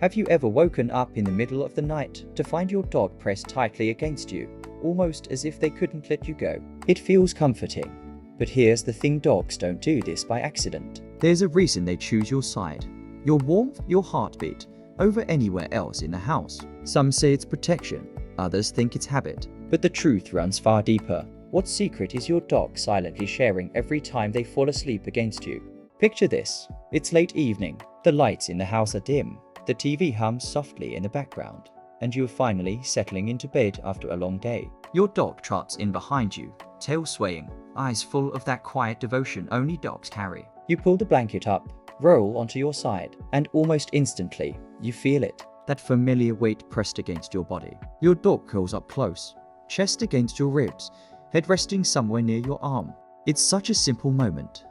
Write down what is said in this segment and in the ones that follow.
Have you ever woken up in the middle of the night to find your dog pressed tightly against you, almost as if they couldn't let you go? It feels comforting. But here's the thing, dogs don't do this by accident. There's a reason they choose your side, your warmth, your heartbeat, over anywhere else in the house. Some say it's protection, others think it's habit. But the truth runs far deeper. What secret is your dog silently sharing every time they fall asleep against you? Picture this. It's late evening. The lights in the house are dim. The TV hums softly in the background, and you're finally settling into bed after a long day. Your dog trots in behind you, tail swaying, eyes full of that quiet devotion only dogs carry. You pull the blanket up, roll onto your side, and almost instantly, you feel it. That familiar weight pressed against your body. Your dog curls up close, chest against your ribs, head resting somewhere near your arm. It's such a simple moment,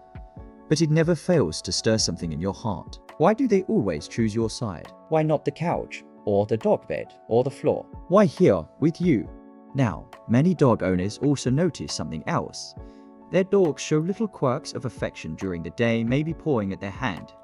but it never fails to stir something in your heart. Why do they always choose your side? Why not the couch, or the dog bed, or the floor? Why here, with you? Now, many dog owners also notice something else. Their dogs show little quirks of affection during the day, maybe pawing at their hand,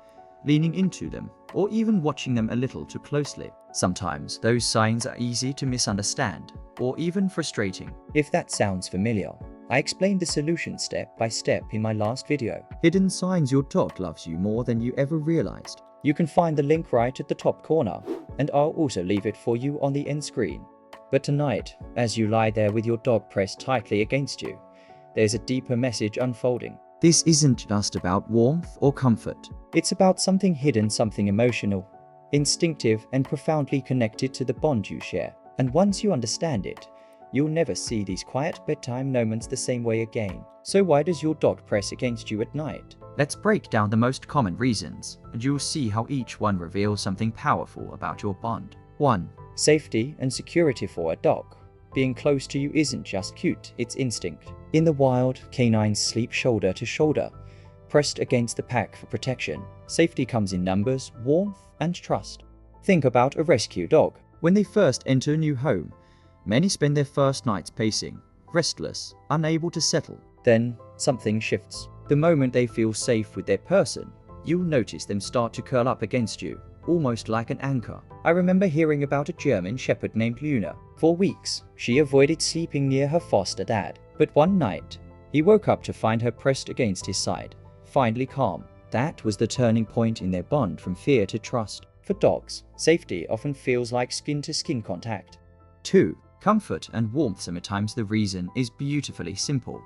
leaning into them, or even watching them a little too closely. Sometimes those signs are easy to misunderstand, or even frustrating. If that sounds familiar, I explained the solution step by step in my last video. Hidden signs your dog loves you more than you ever realized. You can find the link right at the top corner, and I'll also leave it for you on the end screen. But tonight, as you lie there with your dog pressed tightly against you, there's a deeper message unfolding. This isn't just about warmth or comfort. It's about something hidden, something emotional, instinctive, and profoundly connected to the bond you share. And once you understand it, you'll never see these quiet bedtime moments the same way again. So why does your dog press against you at night? Let's break down the most common reasons, and you'll see how each one reveals something powerful about your bond. 1. Safety and security for a dog. Being close to you isn't just cute, it's instinct. In the wild, canines sleep shoulder to shoulder, pressed against the pack for protection. Safety comes in numbers, warmth, and trust. Think about a rescue dog. When they first enter a new home, many spend their first nights pacing, restless, unable to settle. Then, something shifts. The moment they feel safe with their person, you'll notice them start to curl up against you, almost like an anchor. I remember hearing about a German shepherd named Luna. For weeks, she avoided sleeping near her foster dad. But one night, he woke up to find her pressed against his side, finally calm. That was the turning point in their bond from fear to trust. For dogs, safety often feels like skin-to-skin contact. 2. Comfort and warmth. Sometimes the reason is beautifully simple.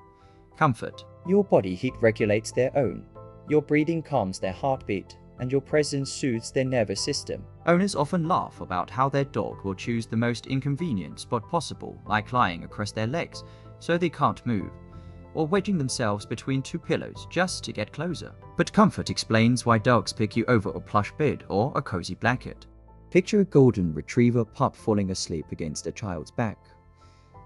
Comfort. Your body heat regulates their own. Your breathing calms their heartbeat, and your presence soothes their nervous system. Owners often laugh about how their dog will choose the most inconvenient spot possible, like lying across their legs so they can't move, or wedging themselves between two pillows just to get closer. But comfort explains why dogs pick you over a plush bed or a cozy blanket. Picture a golden retriever pup falling asleep against a child's back,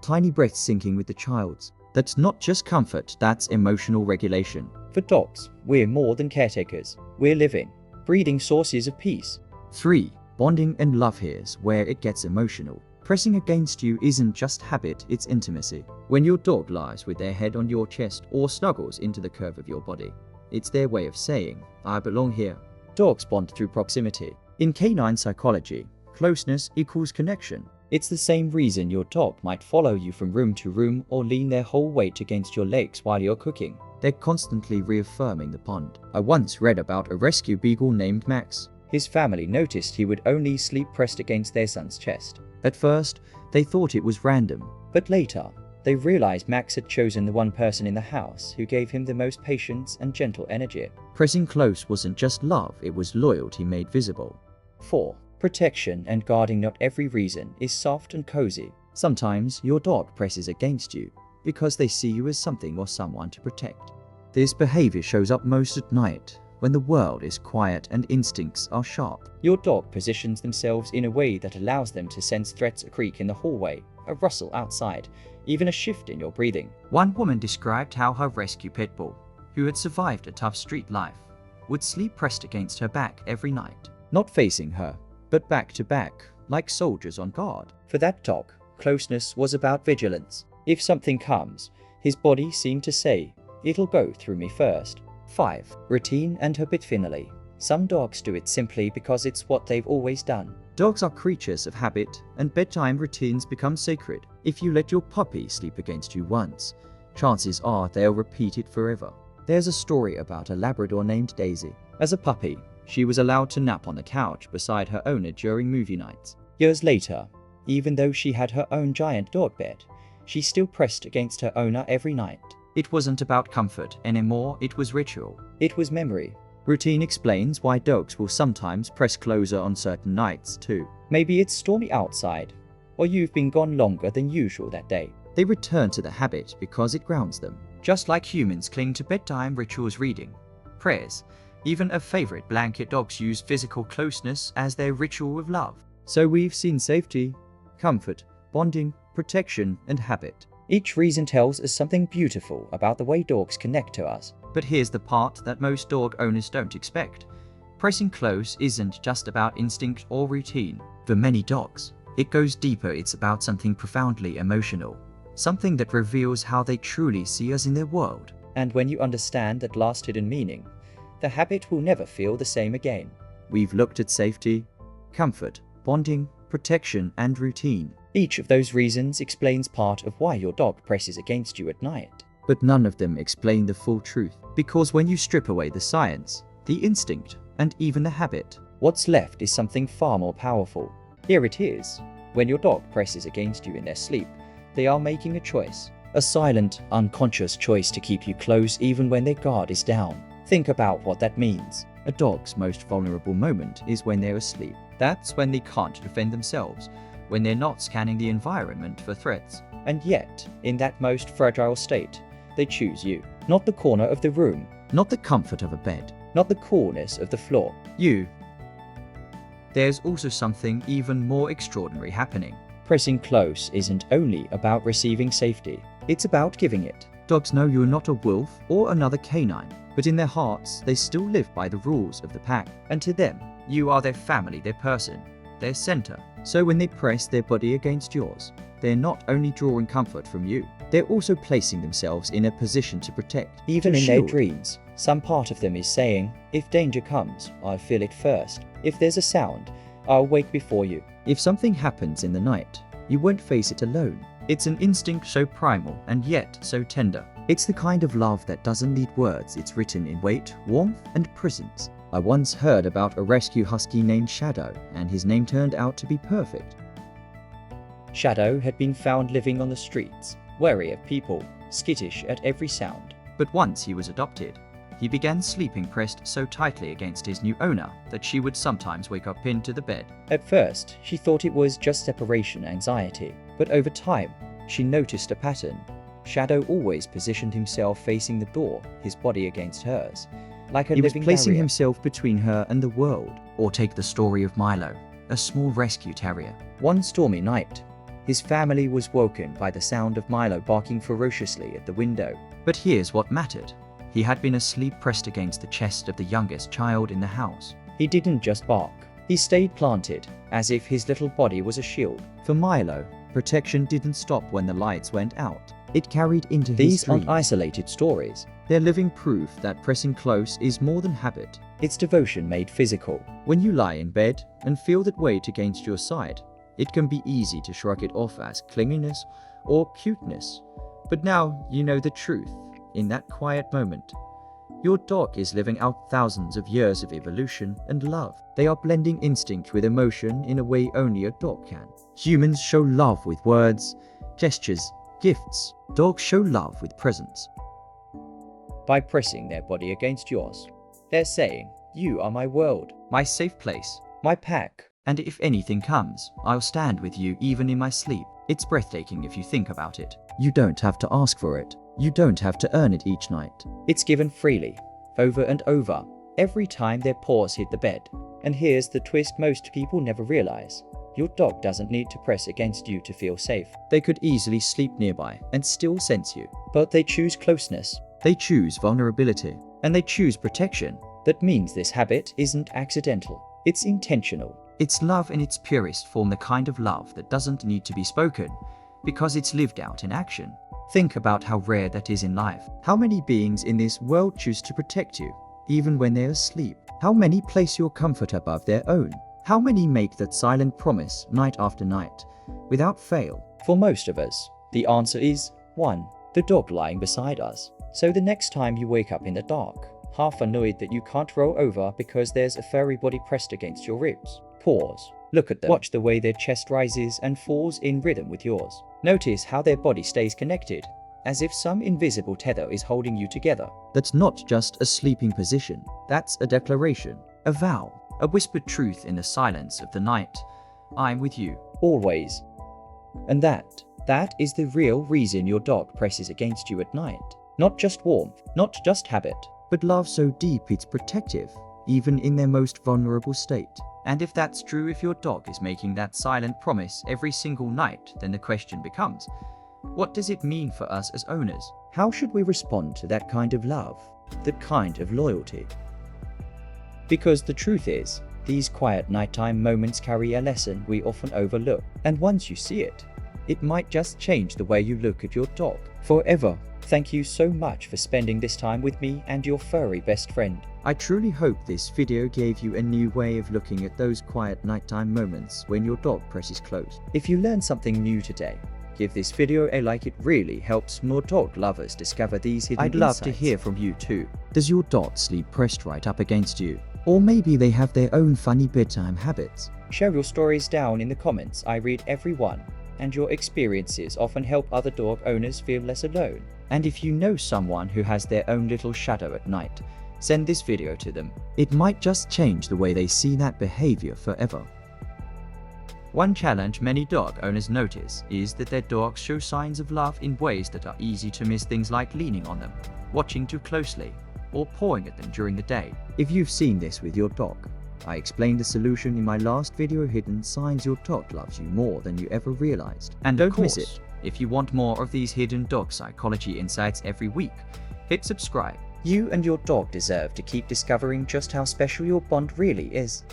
tiny breaths syncing with the child's. That's not just comfort, that's emotional regulation. For dogs, we're more than caretakers. We're living, breathing sources of peace. 3. Bonding and love. Here's where it gets emotional. Pressing against you isn't just habit, it's intimacy. When your dog lies with their head on your chest or snuggles into the curve of your body, it's their way of saying, I belong here. Dogs bond through proximity. In canine psychology, closeness equals connection. It's the same reason your dog might follow you from room to room or lean their whole weight against your legs while you're cooking. They're constantly reaffirming the bond. I once read about a rescue beagle named Max. His family noticed he would only sleep pressed against their son's chest. At first, they thought it was random, but later, they realized Max had chosen the one person in the house who gave him the most patience and gentle energy. Pressing close wasn't just love, it was loyalty made visible. 4. Protection and guarding. Not every reason is soft and cozy. Sometimes your dog presses against you because they see you as something or someone to protect. This behavior shows up most at night, when the world is quiet and instincts are sharp. Your dog positions themselves in a way that allows them to sense threats: a creak in the hallway, a rustle outside, even a shift in your breathing. One woman described how her rescue pit bull, who had survived a tough street life, would sleep pressed against her back every night. Not facing her, but back to back, like soldiers on guard. For that dog, closeness was about vigilance. If something comes, his body seemed to say, it'll go through me first. 5. Routine and habit. Finally, Some dogs do it simply because it's what they've always done. Dogs are creatures of habit, and bedtime routines become sacred. If you let your puppy sleep against you once, chances are they'll repeat it forever. There's a story about a Labrador named Daisy. As a puppy, she was allowed to nap on the couch beside her owner during movie nights. Years later, even though she had her own giant dog bed, she still pressed against her owner every night. It wasn't about comfort anymore, it was ritual. It was memory. Routine explains why dogs will sometimes press closer on certain nights too. Maybe it's stormy outside, or you've been gone longer than usual that day. They return to the habit because it grounds them. Just like humans cling to bedtime rituals, reading, prayers, even a favorite blanket, dogs use physical closeness as their ritual of love. So we've seen safety, comfort, bonding, protection, and habit. Each reason tells us something beautiful about the way dogs connect to us. But here's the part that most dog owners don't expect. Pressing close isn't just about instinct or routine. For many dogs, it goes deeper. It's about something profoundly emotional. Something that reveals how they truly see us in their world. And when you understand that last hidden meaning, the habit will never feel the same again. We've looked at safety, comfort, bonding, protection, and routine. Each of those reasons explains part of why your dog presses against you at night. But none of them explain the full truth. Because when you strip away the science, the instinct, and even the habit, what's left is something far more powerful. Here it is. When your dog presses against you in their sleep, they are making a choice. A silent, unconscious choice to keep you close even when their guard is down. Think about what that means. A dog's most vulnerable moment is when they're asleep. That's when they can't defend themselves, when they're not scanning the environment for threats. And yet, in that most fragile state, they choose you. Not the corner of the room. Not the comfort of a bed. Not the coolness of the floor. You. There's also something even more extraordinary happening. Pressing close isn't only about receiving safety. It's about giving it. Dogs know you're not a wolf or another canine, but in their hearts, they still live by the rules of the pack. And to them, you are their family, their person, their center. So when they press their body against yours, they're not only drawing comfort from you, they're also placing themselves in a position to protect. Even in their dreams, some part of them is saying, if danger comes, I'll feel it first. If there's a sound, I'll wake before you. If something happens in the night, you won't face it alone. It's an instinct so primal and yet so tender. It's the kind of love that doesn't need words. It's written in weight, warmth, and presence. I once heard about a rescue husky named Shadow, and his name turned out to be perfect. Shadow had been found living on the streets, wary of people, skittish at every sound. But once he was adopted, he began sleeping pressed so tightly against his new owner that she would sometimes wake up pinned to the bed. At first, she thought it was just separation anxiety, but over time, she noticed a pattern. Shadow always positioned himself facing the door, his body against hers, like a living barrier. He was placing himself between her and the world. Or take the story of Milo, a small rescue terrier. One stormy night, his family was woken by the sound of Milo barking ferociously at the window. But here's what mattered. He had been asleep pressed against the chest of the youngest child in the house. He didn't just bark. He stayed planted, as if his little body was a shield. For Milo, protection didn't stop when the lights went out. It carried into his dreams. These aren't isolated stories. They're living proof that pressing close is more than habit. It's devotion made physical. When you lie in bed and feel that weight against your side, it can be easy to shrug it off as clinginess or cuteness. But now you know the truth. In that quiet moment, your dog is living out thousands of years of evolution and love. They are blending instinct with emotion in a way only a dog can. Humans show love with words, gestures, gifts. Dogs show love with presence. By pressing their body against yours, they're saying, you are my world, my safe place, my pack. And if anything comes, I'll stand with you even in my sleep. It's breathtaking if you think about it. You don't have to ask for it. You don't have to earn it each night. It's given freely, over and over, every time their paws hit the bed. And here's the twist most people never realize. Your dog doesn't need to press against you to feel safe. They could easily sleep nearby and still sense you. But they choose closeness. They choose vulnerability. And they choose protection. That means this habit isn't accidental. It's intentional. It's love in its purest form, the kind of love that doesn't need to be spoken, because it's lived out in action. Think about how rare that is in life. How many beings in this world choose to protect you, even when they're asleep? How many place your comfort above their own? How many make that silent promise night after night, without fail? For most of us, the answer is 1. The dog lying beside us. So the next time you wake up in the dark, half annoyed that you can't roll over because there's a furry body pressed against your ribs, pause. Look at them. Watch the way their chest rises and falls in rhythm with yours. Notice how their body stays connected, as if some invisible tether is holding you together. That's not just a sleeping position. That's a declaration, a vow, a whispered truth in the silence of the night. I'm with you. Always. And that is the real reason your dog presses against you at night. Not just warmth, not just habit, but love so deep it's protective, even in their most vulnerable state. And if that's true, if your dog is making that silent promise every single night, then the question becomes, what does it mean for us as owners? How should we respond to that kind of love, that kind of loyalty? Because the truth is, these quiet nighttime moments carry a lesson we often overlook. And once you see it, it might just change the way you look at your dog forever. Thank you so much for spending this time with me and your furry best friend. I truly hope this video gave you a new way of looking at those quiet nighttime moments when your dog presses close. If you learned something new today, give this video a like. It really helps more dog lovers discover these hidden insights. I'd love to hear from you too. Does your dog sleep pressed right up against you? Or maybe they have their own funny bedtime habits? Share your stories down in the comments. I read every one, and your experiences often help other dog owners feel less alone. And if you know someone who has their own little shadow at night, send this video to them. It might just change the way they see that behavior forever. One challenge many dog owners notice is that their dogs show signs of love in ways that are easy to miss, things like leaning on them, watching too closely, or pawing at them during the day. If you've seen this with your dog, I explained the solution in my last video, hidden signs your dog loves you more than you ever realized. And don't miss it. If you want more of these hidden dog psychology insights every week, hit subscribe. You and your dog deserve to keep discovering just how special your bond really is.